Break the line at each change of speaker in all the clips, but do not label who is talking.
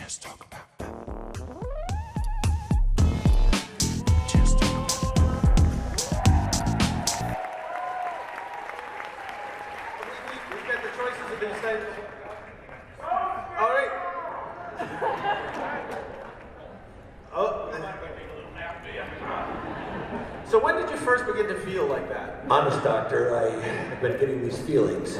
Just talk about that. Just talk about that.
We've got the choices of these things. All right. Oh. So when did you first begin to feel like that?
Honest, Doctor, I've been getting these feelings.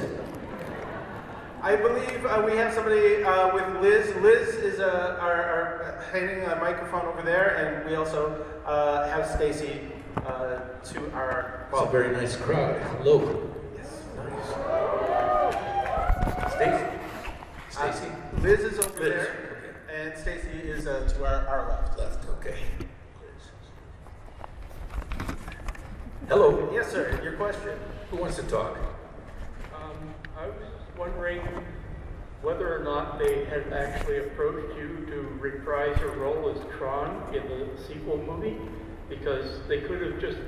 I believe we have somebody with Liz. Liz is our handing a microphone over there, and we also have Stacy to our.
Well, it's a very nice crowd. Hello.
Yes.
Stacy. Stacy.
Liz is over
Liz.
there, and Stacy is to our left.
Left. Okay. Hello.
Yes, sir. Your question.
Who wants to talk?
I was wondering whether or not they had actually approached you to reprise your role as Tron in the sequel movie, because they could have just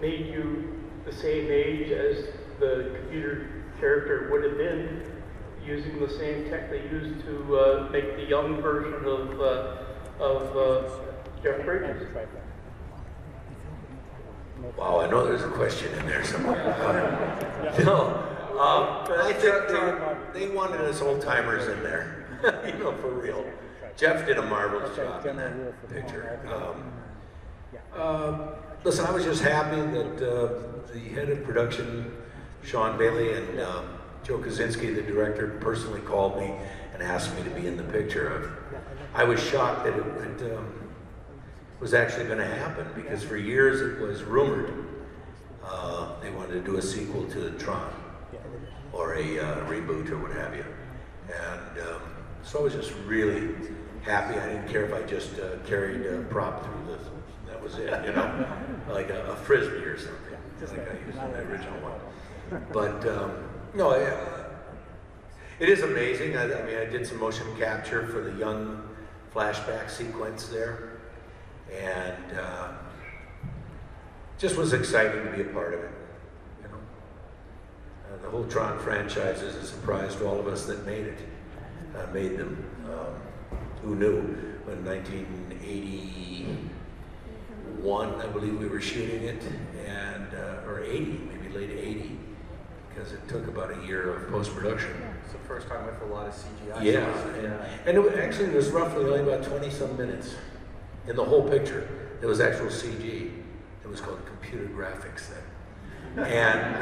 made you the same age as the computer character would have been, using the same tech they used to make the young version of Jeff Bridges.
Wow, I know there's a question in there somewhere. I think they wanted us old timers in there, you know, for real. Jeff did a marvelous job in that picture. Listen, I was just happy that the head of production, Sean Bailey, and Joe Kaczynski, the director, personally called me and asked me to be in the picture. I was shocked that it was actually going to happen, because for years it was rumored they wanted to do a sequel to Tron, or a reboot or what have you. And so I was just really happy. I didn't care if I just carried a prop through this. That was it, you know, like a frisbee or something, like I used in the original one. But no, it is amazing. I mean, I did some motion capture for the young flashback sequence there. And just was exciting to be a part of it, you know. The whole Tron franchise is a surprise to all of us that made it, made them. Who knew? When 1981, I believe we were shooting it, and or 80, maybe late 80, because it took about a year of post-production.
It's the first time with a lot of CGI.
Yeah, and actually it was roughly only about 20-some minutes. In the whole picture, there was actual CG. It was called computer graphics then. And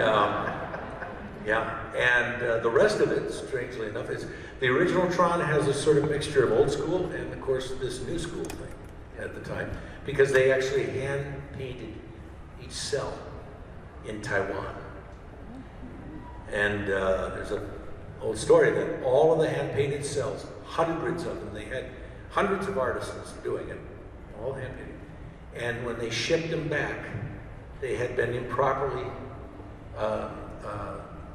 yeah, and the rest of it, strangely enough, is the original Tron has a sort of mixture of old school and, of course, this new school thing at the time, because they actually hand painted each cell in Taiwan. And there's an old story that all of the hand painted cells, hundreds of them, they had hundreds of artisans doing it. All hand painted. And when they shipped them back, they had been improperly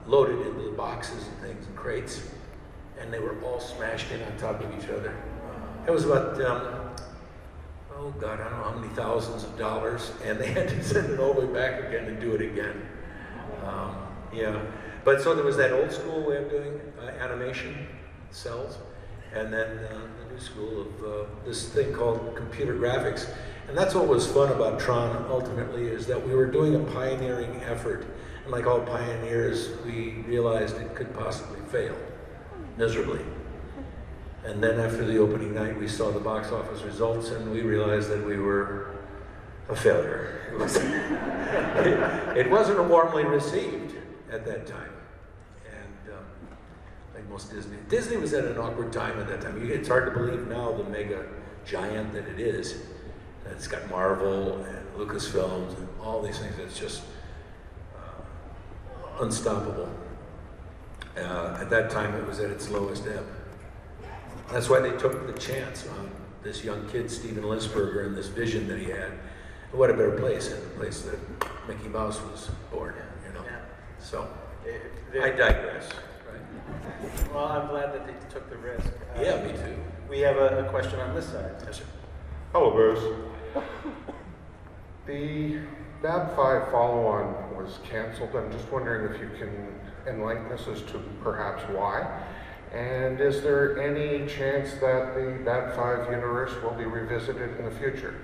loaded into the boxes and things and crates, and they were all smashed in on top of each other. It was about, oh God, I don't know how many thousands of dollars, and they had to send it all the way back again and do it again. Yeah, but so there was that old school way of doing animation cells, and then the new school of this thing called computer graphics. And that's what was fun about Tron, ultimately, is that we were doing a pioneering effort. And like all pioneers, we realized it could possibly fail, miserably. And then after the opening night, we saw the box office results, and we realized that we were a failure. It wasn't warmly received at that time. Like most Disney was at an awkward time at that time. It's hard to believe now, the mega giant that it is. It's got Marvel and Lucasfilms and all these things. It's just unstoppable. At that time, it was at its lowest ebb. That's why they took the chance on this young kid, Steven Lisberger, and this vision that he had. And what a better place than the place that Mickey Mouse was born, you know.
Yeah.
So, I digress.
Well, I'm glad that they took the risk.
Yeah, me too.
We have a question on this side.
Yes, sir.
Hello, Bruce. The Bab 5 follow-on was canceled. I'm just wondering if you can enlighten us as to perhaps why. And is there any chance that the Bad 5 universe will be revisited in the future?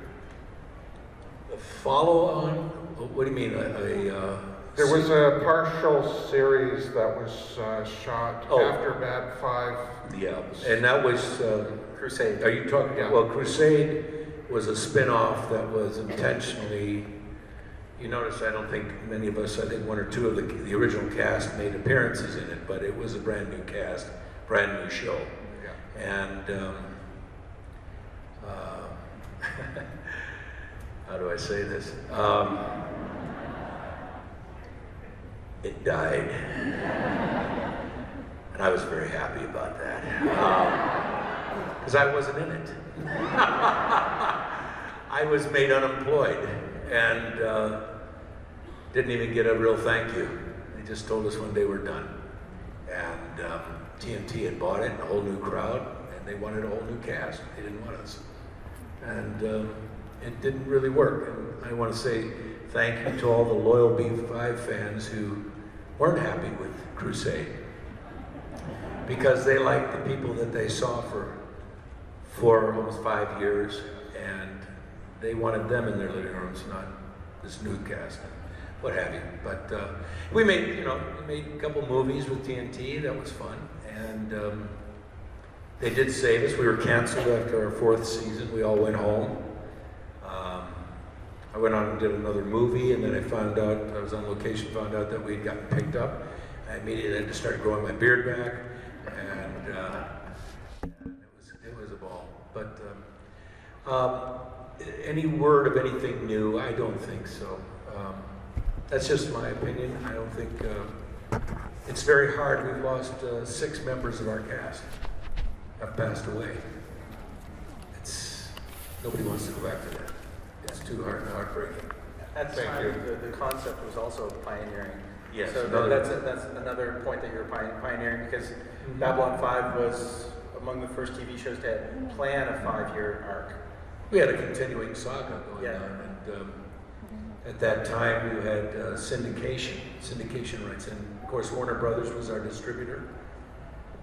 The follow-on? What do you mean?
There was a partial series that was shot
Oh.
after Bad 5.
Yeah, and that was
Crusade.
Are you talking?
Yeah.
Well, Crusade was a spin-off that was intentionally. You notice, I don't think many of us. I think one or two of the original cast made appearances in it, but it was a brand new cast, brand new show,
Yeah.
and how do I say this? It died, and I was very happy about that. Because I wasn't in it. I was made unemployed and didn't even get a real thank you. They just told us one day we're done. And TNT had bought it, and a whole new crowd, and they wanted a whole new cast. They didn't want us. And it didn't really work. And I want to say thank you to all the loyal B5 fans who weren't happy with Crusade. Because they liked the people that they saw for almost 5 years, and they wanted them in their living rooms, not this new cast, what have you. But we made a couple movies with TNT. That was fun, and they did save us. We were canceled after our 4th season. We all went home. I went on and did another movie, and then I was on location, found out that we'd gotten picked up. I immediately had to start growing my beard back, and it was a ball. But any word of anything new, I don't think so. That's just my opinion. I don't think, it's very hard. We've lost 6 members of our cast have passed away. Nobody wants to go back to that. It's too hard and heartbreaking.
At the time, the concept was also pioneering.
Yes,
So
another-
that's another point that you're pioneering, because Babylon 5 was among the first TV shows to plan a 5-year arc.
We had a continuing saga going
Yeah.
on, and at that time you had syndication rights, and of course Warner Brothers was our distributor.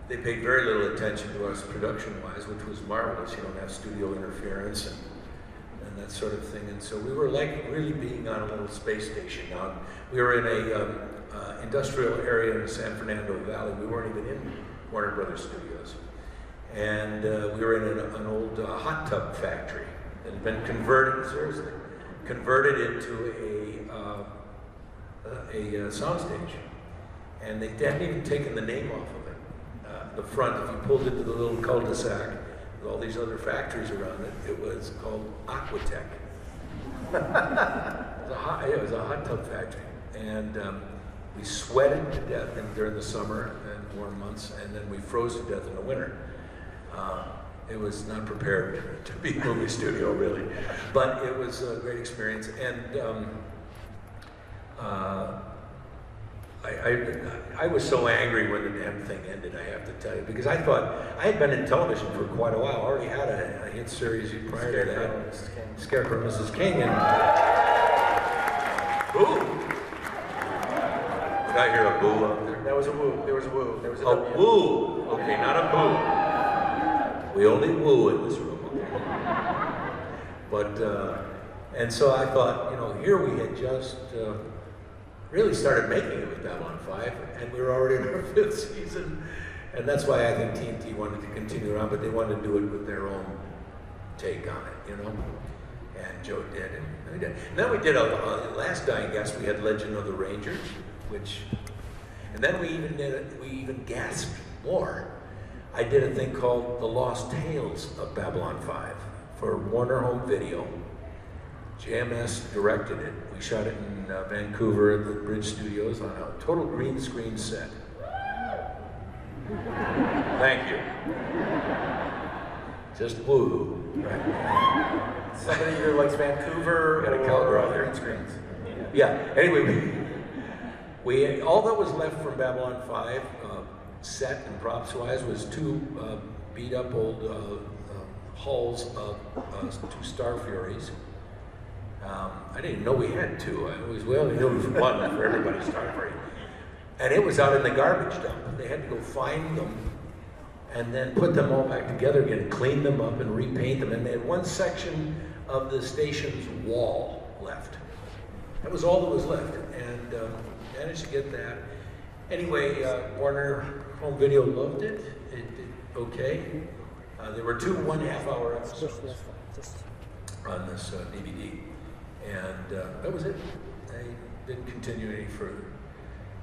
They paid very little attention to us production-wise, which was marvelous. You don't have studio interference and that sort of thing, and so we were like really being on a little space station. Now, we were in a industrial area in the San Fernando Valley. We weren't even in Warner Brothers Studios, and we were in an old hot tub factory that had been converted into a soundstage, and they hadn't even taken the name off of it. The front, if you pulled into the little cul-de-sac with all these other factories around it, it was called Aquatech. It was a hot tub factory, and we sweated to death during the summer and warm months, and then we froze to death in the winter. It was not prepared to be a movie studio, really, but it was a great experience. And I was so angry when the damn thing ended, I have to tell you, because I thought I had been in television for quite a while. I already had a hit series prior to that, Scarecrow and Mrs. King, and boo! Did I hear a boo up there?
That was a woo. There was a woo. There was a
A
W.
woo! Okay, not a boo. We only woo in this room, okay? But, and so I thought, here we had just really started making it with Babylon 5, and we were already in our 5th season, and that's why I think TNT wanted to continue on, but they wanted to do it with their own take on it, And Joe did, and we did. And then we did a Last Dying Guest. We had Legend of the Rangers, and then we even gasped more. I did a thing called The Lost Tales of Babylon 5 for Warner Home Video. JMS directed it. We shot it in Vancouver at the Bridge Studios on a total green screen set. Thank you. Just woo. Right.
Somebody either likes Vancouver
Got a
or
cowgirl there.
green screens.
Yeah. Anyway, we all that was left from Babylon 5, set and props wise, was 2 beat up old hulls of 2 Star Furies. I didn't know we had 2. We only knew it was 1 for everybody's Star Fury. And it was out in the garbage dump. They had to go find them and then put them all back together again, clean them up and repaint them. And they had one section of the station's wall left. That was all that was left, and managed to get that. Anyway, Warner Home Video loved it. It did okay. There were 2 1.5-hour episodes on this DVD, and that was it. I didn't continue any further.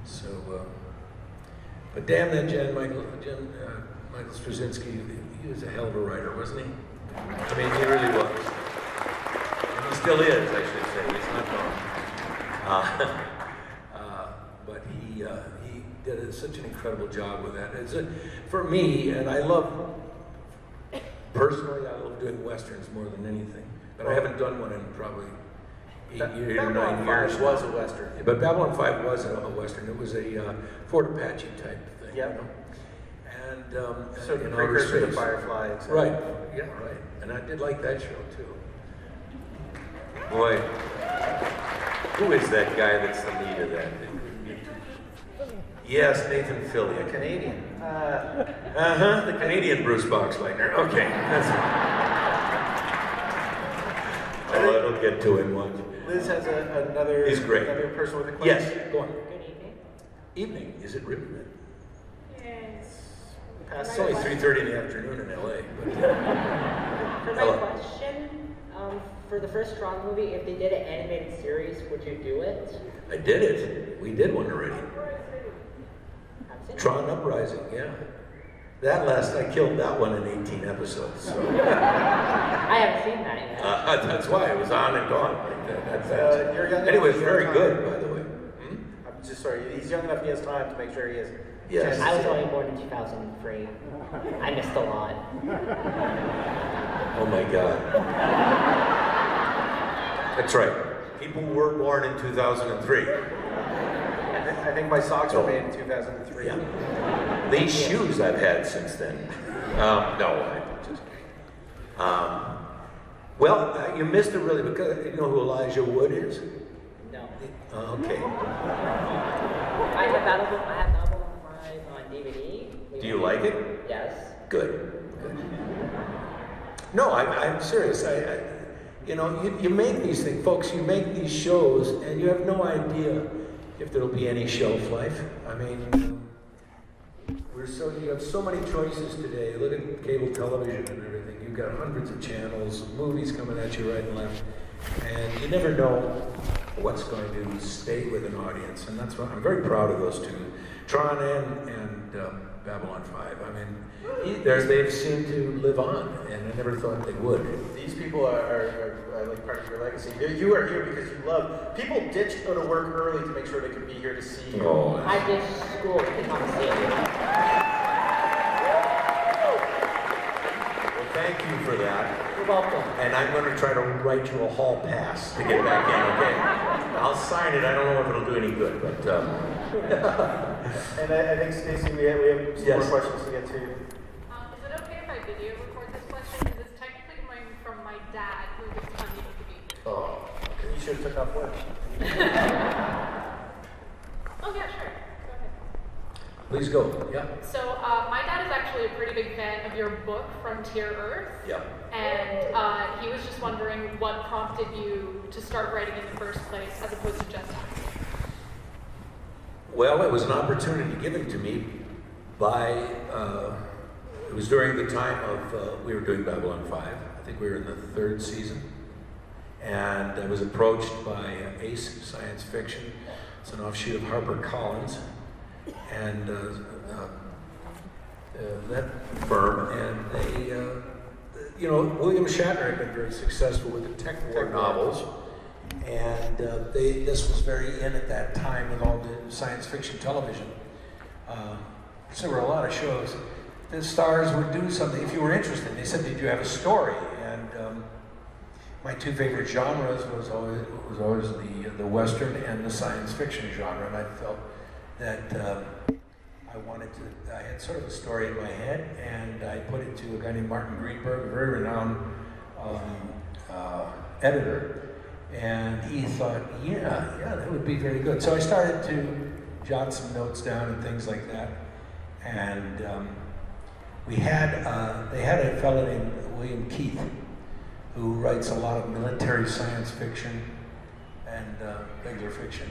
So, but damn that Michael Straczynski, he was a hell of a writer, wasn't he? I mean, he really was. And he still is, I should say. He's not gone. But he did such an incredible job with that. For me, and personally, I love doing Westerns more than anything. But I haven't done one in probably 8 years or 9 years.
Babylon 5 was a Western.
But Babylon 5 wasn't a Western. It was a Fort Apache type thing.
Yeah.
You know? And
So
in outer
precursor to
space.
Firefly, etc.
Right. Yeah, right. And I did like that show too.
Boy, who is that guy that's the lead of that?
Yes, Nathan Fillion.
Canadian.
The Canadian Bruce Boxleitner. Okay, that's Oh, it'll get to him once.
Liz has another.
He's great.
Another person with a question.
Yes, go on.
Good evening.
Evening, is it really?
Yes.
It's only 3:30 in the afternoon in LA. But,
For my
hello.
question, for the first Tron movie, if they did an animated series, would you do it?
I did it. We did one already.
Haven't seen it?
Tron Uprising, yeah. I killed that one in 18 episodes. So.
I haven't seen that yet.
That's why it was on and gone like that.
You're young
Anyway,
enough,
it's very
you have
good,
time.
by the way.
I'm just sorry. He's young enough. He has time to make sure he has.
Yes.
chance to
I was
see it.
only born in 2003. I missed a lot.
Oh my God. That's right. People were born in 2003.
I think my socks were made in 2003.
Yeah. These shoes I've had since then. No, I'm just kidding. Well, you missed it really because you know who Elijah Wood is?
No.
Okay.
I have Babylon 5 on DVD.
Do you like it?
Yes.
Good. Good. No, I'm serious. You make these things, folks. You make these shows, and you have no idea if there'll be any shelf life. I mean, you have so many choices today. Look at cable television and everything. You've got hundreds of channels, movies coming at you right and left, and you never know what's going to stay with an audience. And that's why I'm very proud of those two, Tron and Babylon 5. I mean, they seem to live on, and I never thought they would.
These people are like part of your legacy. You are here because you love. People ditched out of work early to make sure they could be here to see you.
Oh,
I did school to come see you.
well, thank you for that.
You're welcome.
And I'm going to try to write you a hall pass to get back in, okay? I'll sign it. I don't know if it'll do any good, but...
And I think, Stacey, we have some
Yes.
more questions to get to.
Is it okay if I video record this question? Because it's technically coming from my dad, who is unable to be here.
Oh,
You should have took off work.
Oh yeah, sure. Go ahead.
please go. Yeah.
So my dad is actually a pretty big fan of your book, Frontier Earth.
Yeah.
And he was just wondering what prompted you to start writing in the first place, as opposed to just acting.
Well, it was an opportunity given to me by, it was during the time of, we were doing Babylon 5. I think we were in the 3rd season. And I was approached by Ace Science Fiction. It's an offshoot of HarperCollins. And that firm, and they, William Shatner had been very successful with the Tech War novels. And this was very in at that time with all the science fiction television. So there were a lot of shows. The stars would do something if you were interested. They said, "Did you have a story?" And my two favorite genres was always the Western and the science fiction genre. And I felt that I had sort of a story in my head, and I put it to a guy named Martin Greenberg, a very renowned editor. And he thought, yeah, that would be very good. So I started to jot some notes down and things like that. And they had a fellow named William Keith, who writes a lot of military science fiction and regular fiction.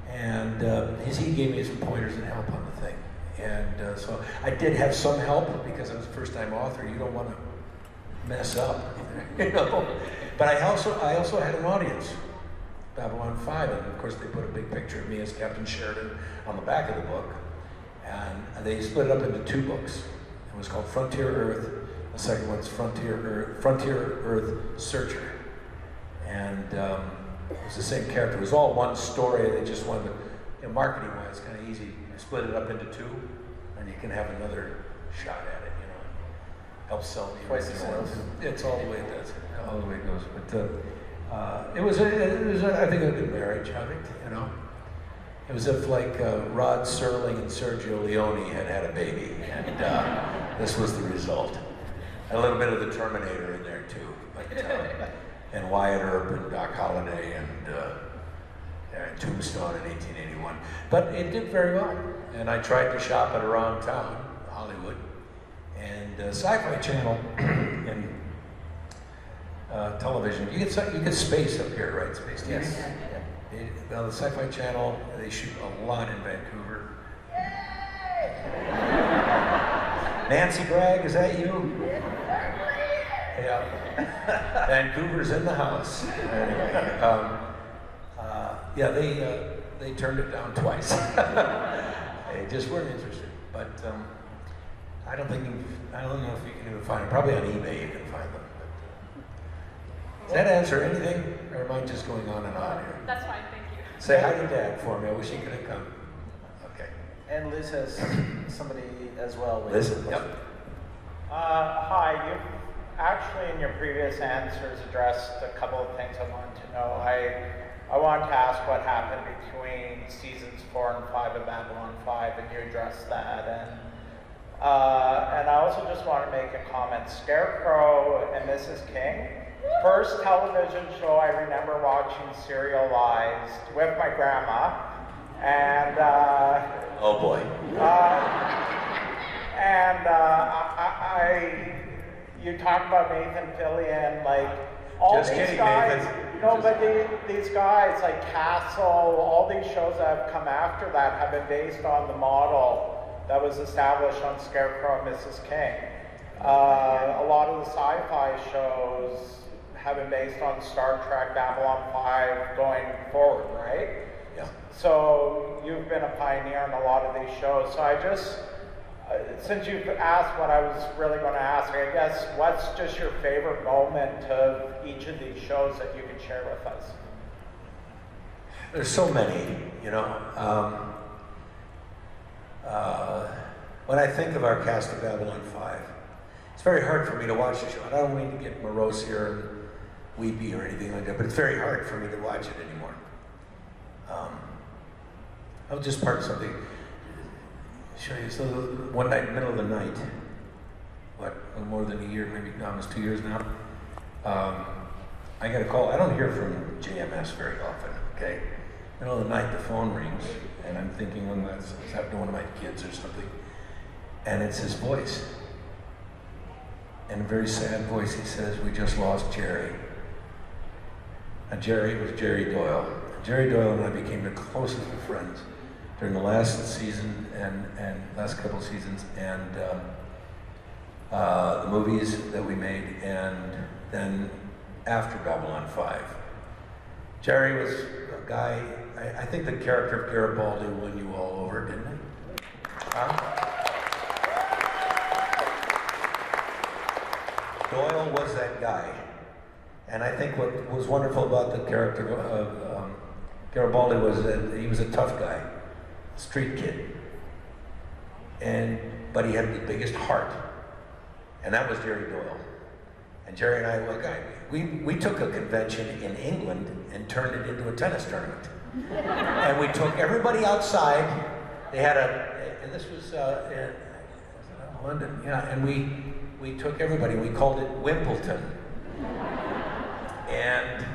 And he gave me some pointers and help on the thing. And so I did have some help because I was a first-time author. You don't want to mess up, you know. But I also had an audience, Babylon 5, and of course they put a big picture of me as Captain Sheridan on the back of the book. And they split it up into 2 books. It was called Frontier Earth. The second one's Frontier Earth Searcher. And it was the same character. It was all one story. They just wanted to, you know, marketing-wise, kind of easy. You split it up into 2, and you can have another shot at it, you know. Helps sell the original. It's all the way it does. All the way it goes. But it was I think, a good marriage. I think, you know. It was if like Rod Serling and Sergio Leone had a baby, and this was the result. A little bit of the Terminator in there too, but, and Wyatt Earp and Doc Holliday and Tombstone in 1881. But it did very well, and I tried to shop it around town, Hollywood, and Sci-Fi Channel and television. You get space up here, right? Space TV. Yes. Well, the Sci-Fi Channel, they shoot a lot in Vancouver. Nancy Bragg, is that you? Yeah. Vancouver's in the house. Anyway, yeah, they turned it down twice. They just weren't interested. But I don't know if you can even find them. Probably on eBay you can find them. Does that answer anything, or am I just going on and on here?
That's fine, thank you.
Say hi to Dad for me. I wish he could have come. Okay.
And Liz has somebody as well.
Liz? Yep.
Hi, you've actually in your previous answers addressed a couple of things I wanted to know. I wanted to ask what happened between seasons 4 and 5 of Babylon 5, and you addressed that. And I also just want to make a comment. Scarecrow and Mrs. King, first television show I remember watching serialized with my grandma, and
Oh boy.
you talk about Nathan Fillion, like all
Just
these
kidding,
guys.
Nathan.
No, but these guys like Castle, all these shows that have come after that have been based on the model that was established on Scarecrow and Mrs. King. A lot of the sci-fi shows have been based on Star Trek, Babylon 5 going forward, right?
Yeah.
So you've been a pioneer in a lot of these shows. So I just, since you've asked what I was really going to ask, I guess what's just your favorite moment of each of these shows that you could share with us?
There's so many, you know. When I think of our cast of Babylon 5, it's very hard for me to watch the show. And I don't mean to get morose here and weepy or anything like that, but it's very hard for me to watch it anymore. I'll just part something. Show you. So one night, middle of the night, a little more than a year, maybe almost 2 years now, I got a call. I don't hear from JMS very often, okay? Middle of the night, the phone rings, and I'm thinking, well, that's happened to one of my kids or something. And it's his voice. In a very sad voice, he says, "We just lost Jerry." And Jerry was Jerry Doyle. Jerry Doyle and I became the closest of friends during the last season and last couple of seasons, and the movies that we made, and then after Babylon 5. Jerry was a guy, I think the character of Garibaldi won you all over, didn't it? Huh? Doyle was that guy. And I think what was wonderful about the character of Garibaldi was that he was a tough guy, street kid. But he had the biggest heart. And that was Jerry Doyle. And Jerry and I, we took a convention in England and turned it into a tennis tournament. And we took everybody outside. They had and this was in London, yeah, and we took everybody, we called it Wimbledon. And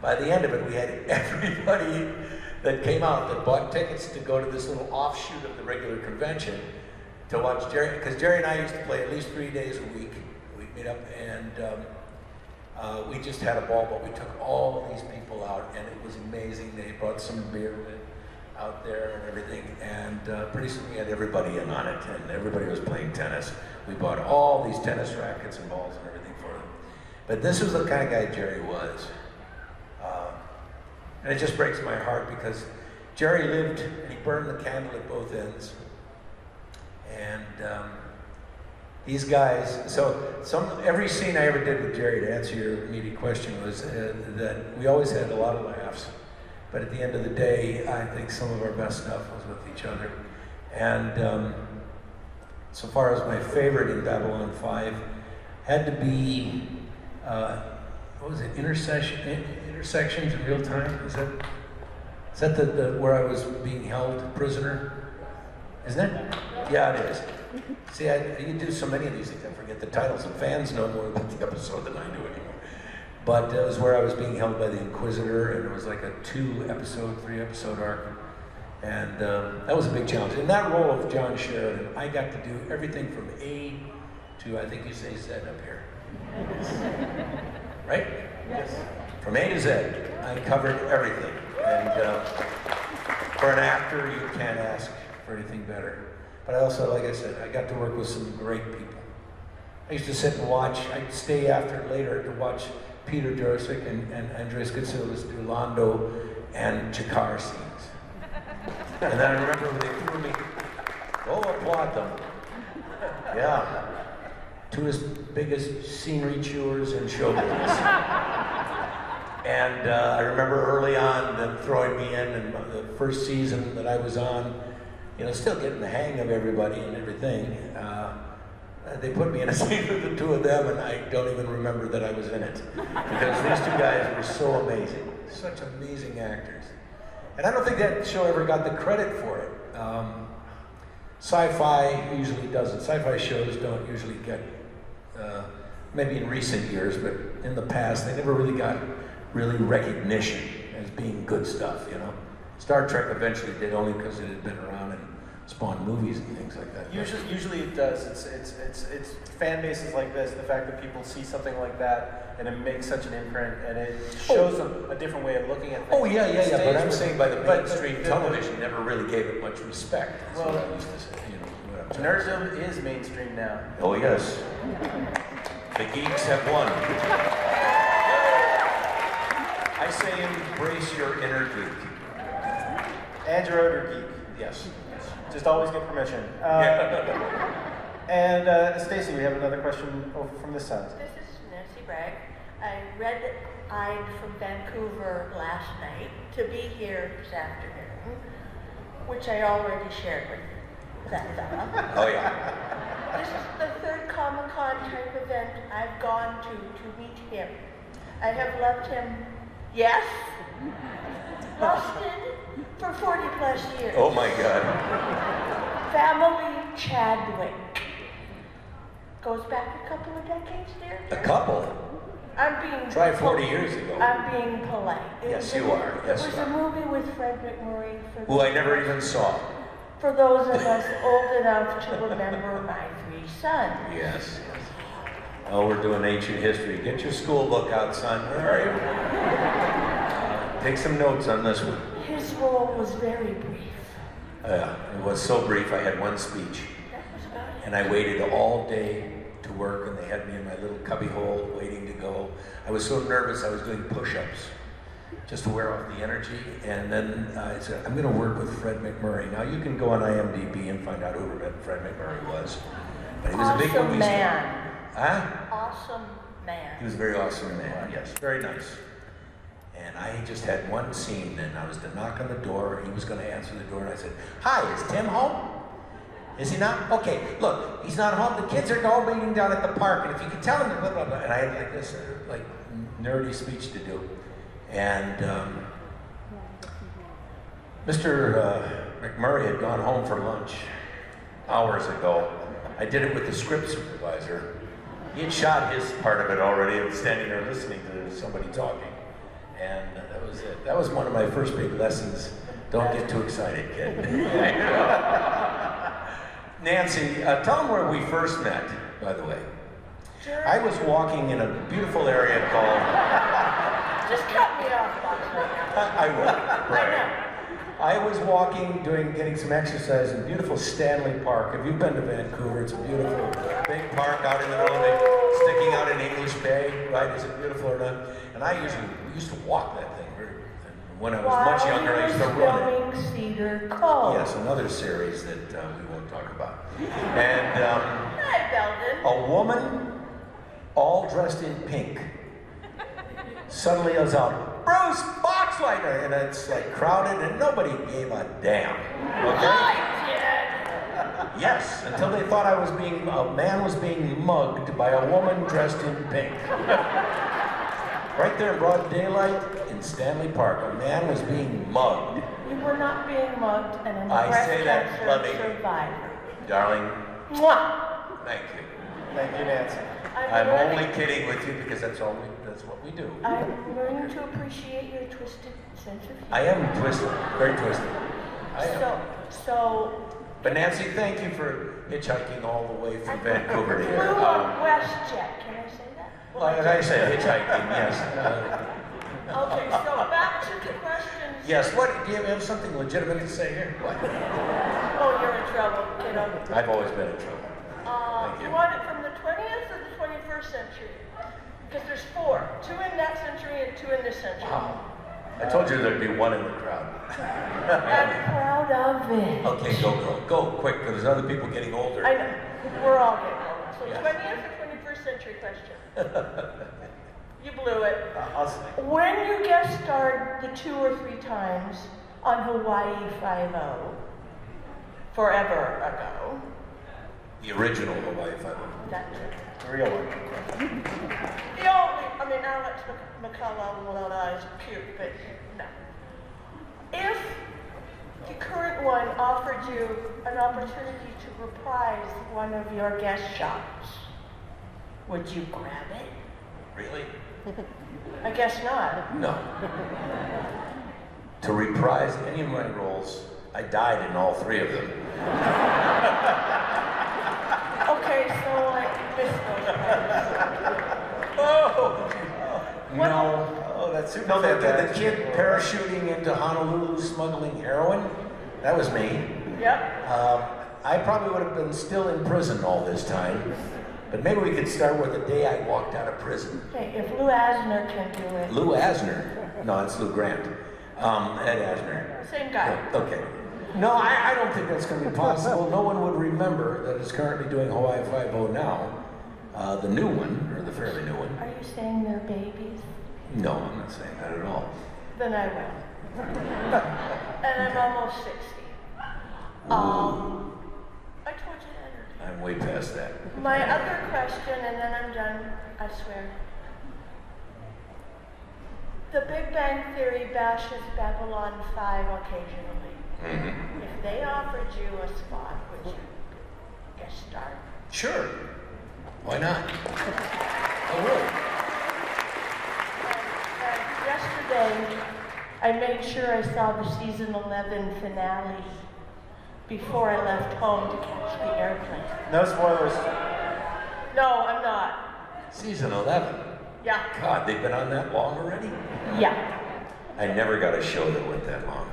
by the end of it, we had everybody that came out that bought tickets to go to this little offshoot of the regular convention to watch Jerry, because Jerry and I used to play at least 3 days a week. We'd meet up and we just had a ball, but we took all of these people out and it was amazing. They brought some beer out there and everything, and pretty soon we had everybody in on it, and everybody was playing tennis. We bought all these tennis rackets and balls and everything for them. But this was the kind of guy Jerry was. And it just breaks my heart because Jerry lived, and he burned the candle at both ends. And these guys, every scene I ever did with Jerry, to answer your immediate question, was that we always had a lot of laughs. But at the end of the day, I think some of our best stuff was with each other. And so far as my favorite in Babylon 5, had to be, what was it, Intersections in Real Time? Is that the where I was being held prisoner? Isn't it? Yeah, it is. See, you do so many of these things, I forget the titles. And fans know more about the episode than I do anymore. But it was where I was being held by the Inquisitor, and it was like a 3-episode arc. And that was a big challenge. In that role of John Sheridan, I got to do everything from A to, I think you say Z up here. Right? Yes. From A to Z, I covered everything. And for an actor, you can't ask for anything better. But I also, like I said, I got to work with some great people. I used to sit and watch, I'd stay after later to watch Peter Jurasik and Andres Gutsillas do Londo and Chikar scenes. And then I remember when they threw me, go applaud them. Yeah. Two of his biggest scenery chewers in show business. And I remember early on them throwing me in, and the first season that I was on, you know, still getting the hang of everybody and everything. They put me in a scene with the two of them, and I don't even remember that I was in it. Because these two guys were so amazing, such amazing actors. And I don't think that show ever got the credit for it. Sci-fi usually doesn't. Sci-fi shows don't usually get, maybe in recent years, but in the past, they never really got recognition as being good stuff, you know? Star Trek eventually did, only because it had been around and spawned movies and things like that.
Usually it does. It's fan bases like this, the fact that people see something like that and it makes such an imprint and it shows them a different way of looking at things.
Oh yeah, but I'm saying by the mainstream television never really gave it much respect. That's
well,
what I used to say. You know, what I'm trying to
nerddom is mainstream now.
say. Oh yes. The geeks have won. I say embrace your inner geek.
And your outer geek.
Yes.
Just always get permission. And Stacy, we have another question over from this side.
This is Nancy Bragg. I red-eyed from Vancouver last night to be here this afternoon, which I already shared with that fella.
Oh yeah.
This is the third ComicCon type event I've gone to meet him. I have loved him, yes, Boston for 40 plus years.
Oh my God.
Family Chadwick. Goes back a couple of decades there.
A couple?
I'm being...
Try 40 years ago.
I'm being polite.
Yes, you are. Yes,
It was
you
a
are.
movie with Fred McMurray.
Who I never even saw.
For those of us old enough to remember my three sons.
Yes. Oh, we're doing ancient history. Get your school book out, son. Where are you? Take some notes on this one.
His role was very brief.
It was so brief, I had one speech.
That was about it.
And I waited all day to work, and they had me in my little cubby hole waiting to go. I was so nervous, I was doing push-ups just to wear off the energy. And then I said, I'm going to work with Fred McMurray. Now, you can go on IMDb and find out who Fred McMurray was. But he was a big movie
man.
star. Huh?
Awesome man.
He was a very awesome man, yes. Very nice. And I just had one scene, and I was to knock on the door. He was going to answer the door, and I said, "Hi, is Tim home? Is he not? Okay, look, he's not home. The kids are all meeting down at the park, and if you could tell him, blah, blah, blah." And I had like this, like, nerdy speech to do. And Mr. McMurray had gone home for lunch hours ago. I did it with the script supervisor. He had shot his part of it already and standing there listening to somebody talking. And that was it. That was one of my first big lessons. Don't get too excited, kid. Nancy, tell them where we first met, by the way. I was walking in a beautiful area called...
Just cut me off, Boxleitner.
I will.
I know.
I was walking, getting some exercise in beautiful Stanley Park. Have you been to Vancouver? It's a beautiful big park out in the middle of it, sticking out in English Bay, right? Is it beautiful or not? And we used to walk that thing. When I was much younger, I used to run it.
Cedar Cove.
Yes, another series that we won't talk about. And
Hi, Belden.
a woman, all dressed in pink, suddenly yells out, "Bruce Boxleitner!" And it's like crowded and nobody gave a damn. Okay?
I did.
Yes, until they thought a man was being mugged by a woman dressed in pink. Right there in broad daylight in Stanley Park, a man was being mugged.
You were not being mugged, and I'm a
I
breast
say that
cancer
loving.
survivor.
Darling,
Mwah!
thank you.
Thank you, Nancy.
I'm only kidding with you because that's what we do.
I'm learning to appreciate your twisted sense of humor.
I am twisted, very twisted. I am.
So.
But Nancy, thank you for hitchhiking all the way from Vancouver to
Blue
here.
or WestJet, can I say that?
Well, I said hitchhiking, yes.
Okay, so back to the questions.
Yes, what, do you have something legitimate to say here? What?
Oh, you're in trouble, kiddo.
I've always been in trouble.
You want it from the 20th or the 21st century? Because there's 4, 2 in that century and 2 in this century.
Wow. I told you there'd be one in the crowd.
I'm proud of it.
Okay, go quick, because there's other people getting older.
I know, we're all getting older. So
Yes.
20th or 21st century question? You blew it.
I'll say.
When you guest starred the 2 or 3 times on Hawaii Five-0, forever ago.
The original Hawaii Five-0.
That's it.
The real one.
Alex McCullough is cute, but no. If the current one offered you an opportunity to reprise one of your guest shots, would you grab it?
Really?
I guess not.
No. To reprise any of my roles, I died in all 3 of them.
Okay, so I missed those parts.
Oh! No.
Oh, that's super
No, the
fantastic.
kid parachuting into Honolulu smuggling heroin, that was me.
Yep.
I probably would have been still in prison all this time, but maybe we could start with the day I walked out of prison.
Hey, if Lou Asner can do it.
Lou Asner. No, it's Lou Grant. Ed Asner.
Same guy.
Okay. No, I don't think that's going to be possible. No one would remember that is currently doing Hawaii Five-0 now. The new one, or the fairly new one.
Are you saying they're babies?
No, I'm not saying that at all.
Then I will. And I'm almost 60. I told you that.
I'm way past that.
My other question, and then I'm done, I swear. The Big Bang Theory bashes Babylon 5 occasionally.
Mm-hmm.
If they offered you a spot, would you guest star?
Sure. Why not? I would.
Yesterday, I made sure I saw the season 11 finale before I left home to catch the airplane.
No spoilers.
No, I'm not.
Season 11.
Yeah.
God, they've been on that long already?
Yeah.
I never got a show that went that long.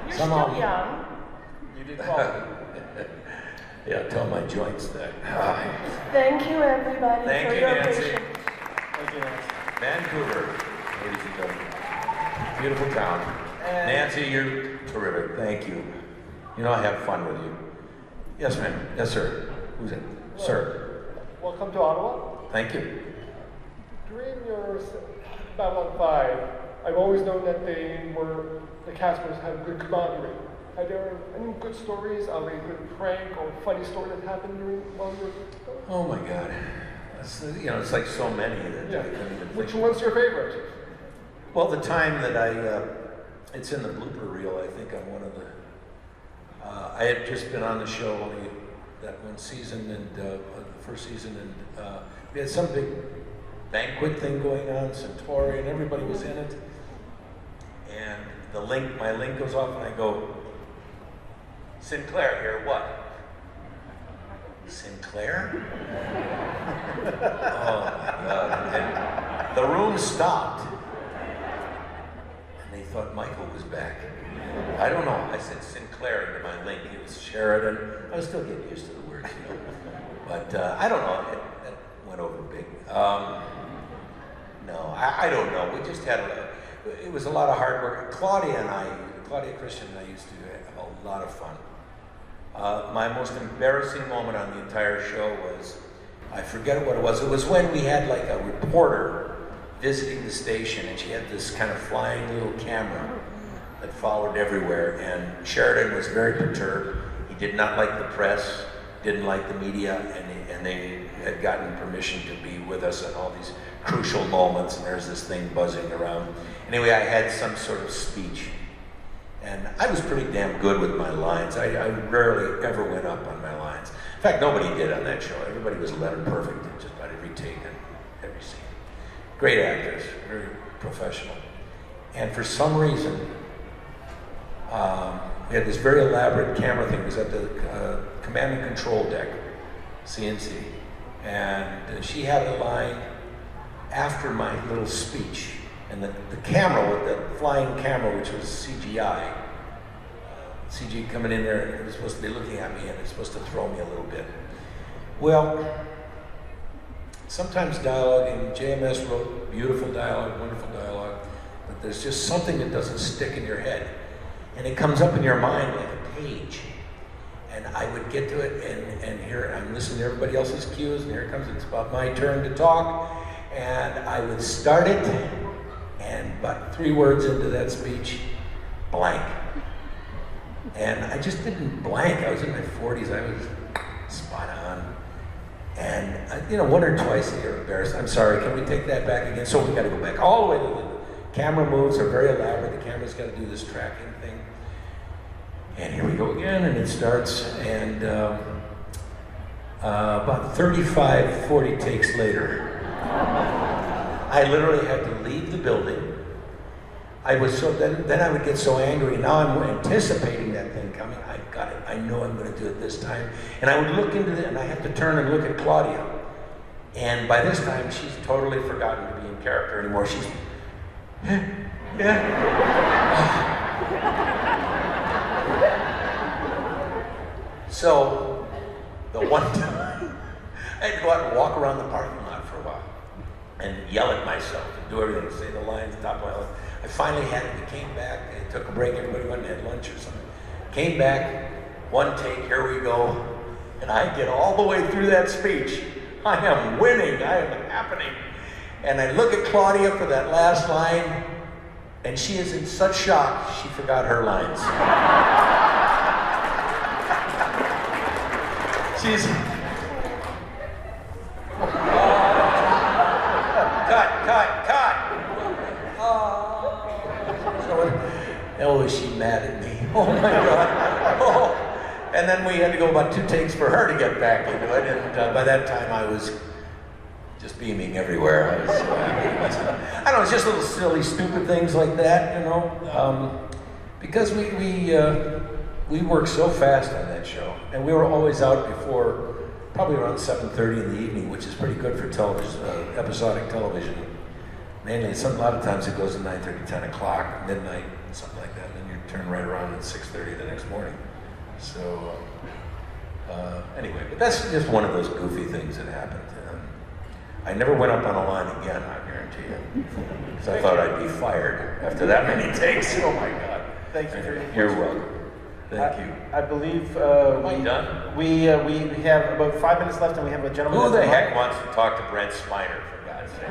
You're
Somehow-
still young.
You did well.
Yeah, tell my joints that.
Thank you, everybody,
Thank
for
you,
your
Nancy.
patience.
Thank you, Nancy.
Vancouver, ladies and gentlemen. Beautiful town. Nancy, you're terrific. Thank you. You know I have fun with you. Yes, ma'am. Yes, sir. Who's it? Sir.
Welcome to Ottawa.
Thank you.
During your Babylon 5, I've always known that the cast was have good camaraderie. Are there any good stories of a good prank or funny story that happened while you were going?
Oh my God. That's, it's like so many that I couldn't even think.
Which one's your favorite?
Well, the time that it's in the blooper reel, I think, on one of the, I had just been on the show only that one season, and the first season, and we had some big banquet thing going on, Centauri, and everybody was in it. And my link goes off, and I go, Sinclair here, what? Sinclair? Oh my God. And the room stopped. And they thought Michael was back. I don't know. I said Sinclair into my link. It was Sheridan. I was still getting used to the words, you know. But I don't know. That went over big. No, I don't know. We just had it was a lot of hard work. Claudia Christian and I used to have a lot of fun. My most embarrassing moment on the entire show was, I forget what it was. It was when we had like a reporter visiting the station, and she had this kind of flying little camera that followed everywhere, and Sheridan was very perturbed. He did not like the press, didn't like the media, and they had gotten permission to be with us at all these crucial moments, and there's this thing buzzing around. Anyway, I had some sort of speech, and I was pretty damn good with my lines. I rarely ever went up on my lines. In fact, nobody did on that show. Everybody was letter perfect in just about every take and every scene. Great actors, very professional. And for some reason, we had this very elaborate camera thing. It was at the command and control deck, CNC. And she had a line after my little speech. And the camera, with the flying camera, which was CGI, CG coming in there, it was supposed to be looking at me, and it was supposed to throw me a little bit. Well, sometimes dialogue, and JMS wrote beautiful dialogue, wonderful dialogue, but there's just something that doesn't stick in your head. And it comes up in your mind like a page. And I would get to it, and here, I'm listening to everybody else's cues, and here it comes, it's about my turn to talk, and I would start it, and about 3 words into that speech, blank. And I just didn't blank. I was in my 40s. I was spot on. And, you know, 1 or twice a year, embarrassed. I'm sorry, can we take that back again? So we got to go back all the way to the camera moves are very elaborate. The camera's got to do this tracking thing. And here we go again, and it starts. And about 35, 40 takes later, I literally had to leave the building. I was so, then I would get so angry. Now I'm anticipating that thing coming. I've got it. I know I'm going to do it this time. And I would look into it, and I have to turn and look at Claudia. And by this time, she's totally forgotten to be in character anymore. She's, yeah. So, the one time, I had to go out and walk around the parking lot for a while and yell at myself and do everything, say the lines, top of my list. I finally had it. We came back, I took a break, everybody went and had lunch or something. Came back, 1 take, here we go. And I get all the way through that speech. I am winning, I am happening. And I look at Claudia for that last line, and she is in such shock, she forgot her lines. She's... Cut. Oh, is she mad at me? Oh my God. Oh. And then we had to go about 2 takes for her to get back into it. And by that time I was just beaming everywhere. I was so happy. I don't know, it's just little silly, stupid things like that, you know. Because we worked so fast on that show. And we were always out before, probably around 7:30 in the evening, which is pretty good for television, episodic television. Mainly, a lot of times it goes to 9:30, 10 o'clock, midnight, something like that, and then you turn right around at 6:30 the next morning. So, anyway, but that's just one of those goofy things that happened. I never went up on a line again, I guarantee you, because I thought I'd be fired after that many takes. Oh my God.
Thank you very much.
You're welcome. Thank you.
I believe
Am I done?
we have about 5 minutes left, and we have a gentleman.
Who
at
the heck
mic.
wants to talk to Brent Spiner, for God's sake?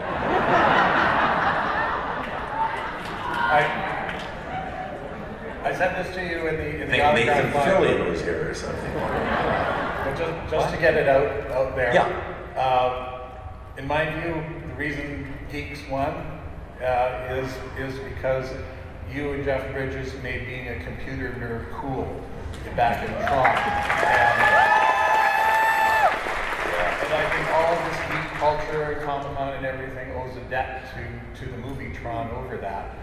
I sent this to you in the
I think Nathan
autograph line.
Fillion was here or something.
But just to get it out there.
Yeah.
In my view, the reason Geeks won is because you and Jeff Bridges made being a computer nerd cool back in Tron. And I think all of this geek culture, Comic-Con and everything owes a debt to the movie Tron over that.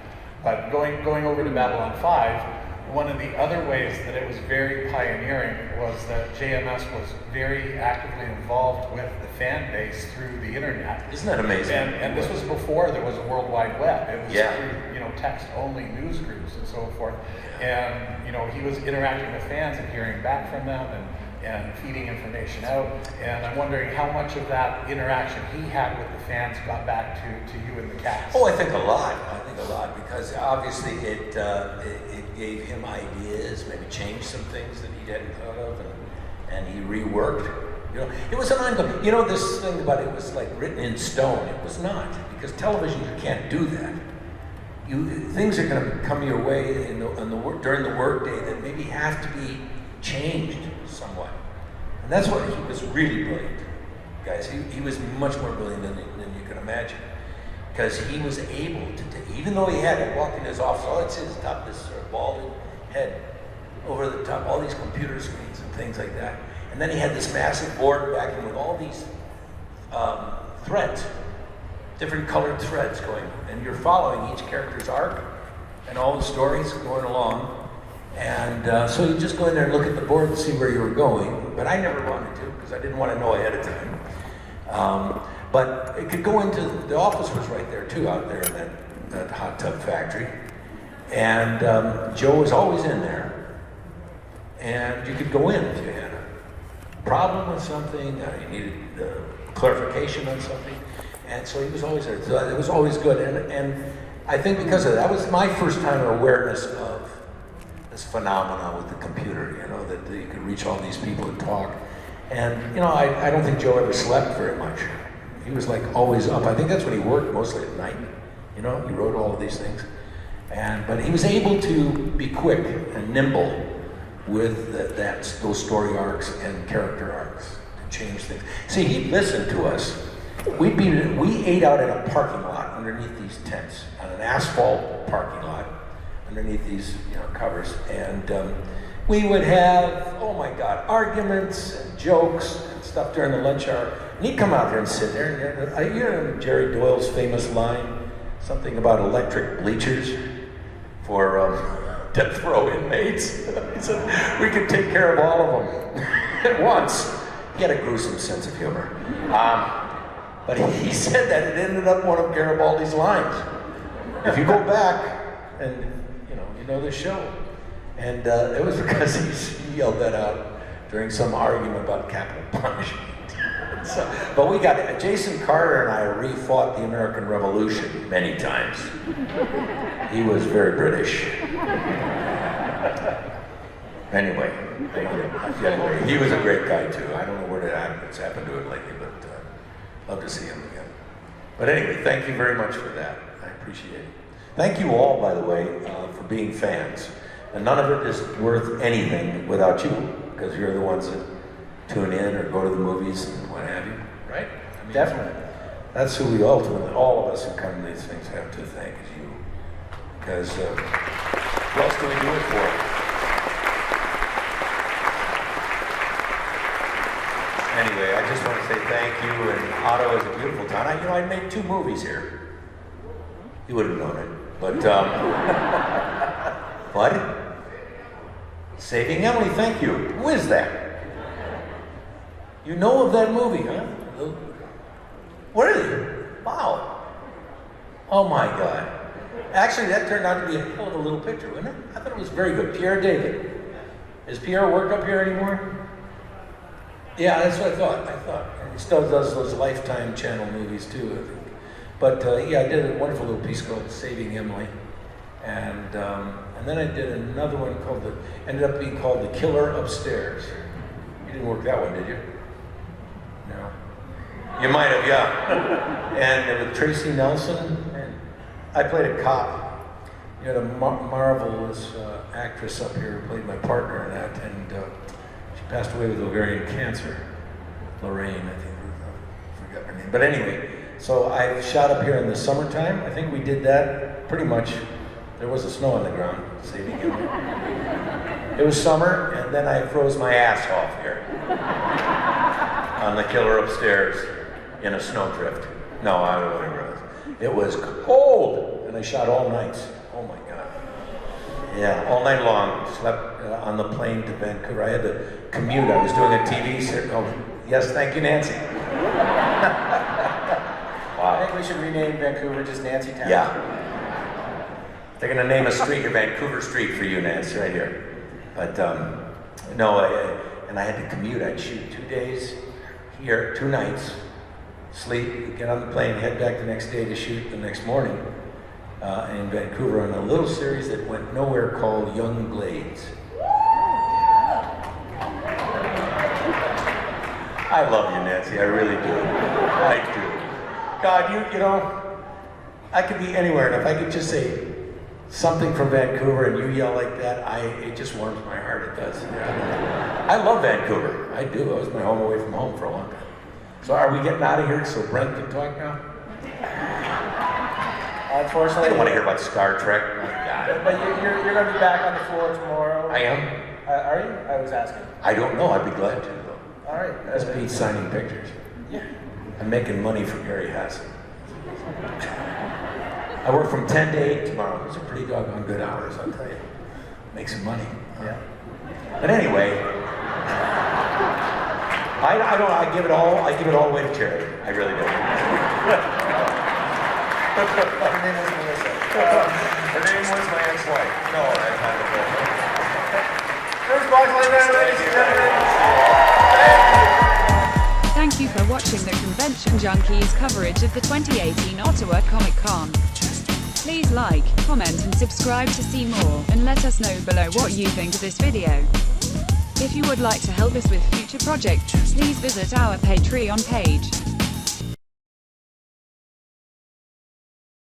But going over to Babylon 5, one of the other ways that it was very pioneering was that JMS was very actively involved with the fan base through the internet.
Isn't that amazing?
And this was before there was a World Wide Web. It was
Yeah.
through, text-only news groups and so forth. And, he was interacting with fans and hearing back from them and feeding information out. And I'm wondering how much of that interaction he had with the fans got back to you and the cast.
Oh, I think a lot, because obviously it gave him ideas, maybe changed some things that he hadn't thought of, and he reworked. It was an ongoing, this thing about it was like written in stone. It was not, because television, you can't do that. Things are going to come your way during the workday that maybe have to be changed somewhat. And that's what he was really brilliant, guys. He was much more brilliant than you can imagine. Because he was able to, even though he had to walk in his office, all that's his top, this sort of bald head over the top, all these computer screens and things like that. And then he had this massive board backing with all these threads, different colored threads going, and you're following each character's arc and all the stories going along. And so you just go in there and look at the board and see where you were going. But I never wanted to, because I didn't want to know ahead of time. But it could go into, the office was right there too, out there in that hot tub factory. And Joe was always in there. And you could go in if you had a problem with something, you needed clarification on something. And so he was always there. So it was always good. And I think because of that, that was my first time awareness of this phenomenon with the computer, that you could reach all these people and talk. And, I don't think Joe ever slept very much. He was like always up. I think that's when he worked, mostly at night. He wrote all of these things. But he was able to be quick and nimble with those story arcs and character arcs to change things. See, he'd listen to us. We ate out in a parking lot underneath these tents, on an asphalt parking lot, underneath these covers. And we would have, oh my God, arguments and jokes and stuff during the lunch hour. And he'd come out there and sit there. And Jerry Doyle's famous line, something about electric bleachers for death row inmates. He said, we could take care of all of them at once. He had a gruesome sense of humor. But he said that it ended up one of Garibaldi's lines. If you go back and you know the show. And it was because he yelled that out during some argument about capital punishment. But we got, Jason Carter and I refought the American Revolution many times. He was very British. Anyway, he was a great guy too. I don't know what's happened to him lately, but love to see him again. But anyway, thank you very much for that. I appreciate it. Thank you all, by the way, for being fans. And none of it is worth anything without you, because you're the ones that tune in or go to the movies and what have you, right? Definitely. That's who we ultimately, all of us who come to these things have to thank is you. Because who else do we do it for? Anyway, I just want to say thank you, and Ottawa is a beautiful town. I made 2 movies here. You would have known it, but what? Saving Emily, thank you. Who is that? You know of that movie, huh? What is it? Wow. Oh my God. Actually, that turned out to be a hell of a little picture, wasn't it? I thought it was very good. Pierre David. Is Pierre work up here anymore? Yeah, that's what I thought. And he still does those Lifetime channel movies too, I think. But yeah, I did a wonderful little piece called Saving Emily. And then I did another one ended up being called The Killer Upstairs. You didn't work that one, did you? No. You might have, yeah. And with Tracy Nelson, and I played a cop. You had a marvelous actress up here who played my partner in that, and she passed away with ovarian cancer. Lorraine, I think, I forgot her name. But anyway, so I shot up here in the summertime. I think we did that pretty much. There was a snow on the ground, saving him. It was summer, and then I froze my ass off here on The Killer Upstairs in a snowdrift. No, I don't know whatever it was. It was cold, and I shot all nights. Oh my God. Yeah, all night long. Slept on the plane to Vancouver. I had to commute. I was doing a TV series. Oh, yes, thank you, Nancy.
I think we should rename Vancouver just Nancy Town.
Yeah. They're gonna name a street here, Vancouver Street for you, Nancy, right here. But no, and I had to commute. I'd shoot 2 days here, 2 nights, sleep, get on the plane, head back the next day to shoot the next morning in Vancouver on a little series that went nowhere called Young Blades. I love you, Nancy. I really do. I do. God, you know, I could be anywhere, and if I could just say something from Vancouver and you yell like that, it just warms my heart. It does. I love Vancouver. I do. It was my home away from home for a long time. So are we getting out of here so Brent can talk now?
Unfortunately,
I don't want to hear about Star Trek. Oh, God.
But you're going to be back on the floor tomorrow.
I am.
Are you? I was asking.
I don't know. I'd be glad to, though.
All right.
That's Pete signing pictures.
Yeah.
I'm making money for Gary Hassan. I work from 10 to 8 tomorrow. Those are pretty doggone good hours, I'll tell you. Make some money.
Yeah.
But anyway, I give it all away to charity. I really do.
Her name was Melissa.
Her name was Lance's wife. No, that's not the
Bruce Boxleitner, ladies and gentlemen.
Thank you for watching the Convention Junkies coverage of the 2018 Ottawa ComicCon. Please like, comment and subscribe to see more, and let us know below what you think of this video. If you would like to help us with future projects, please visit our Patreon page.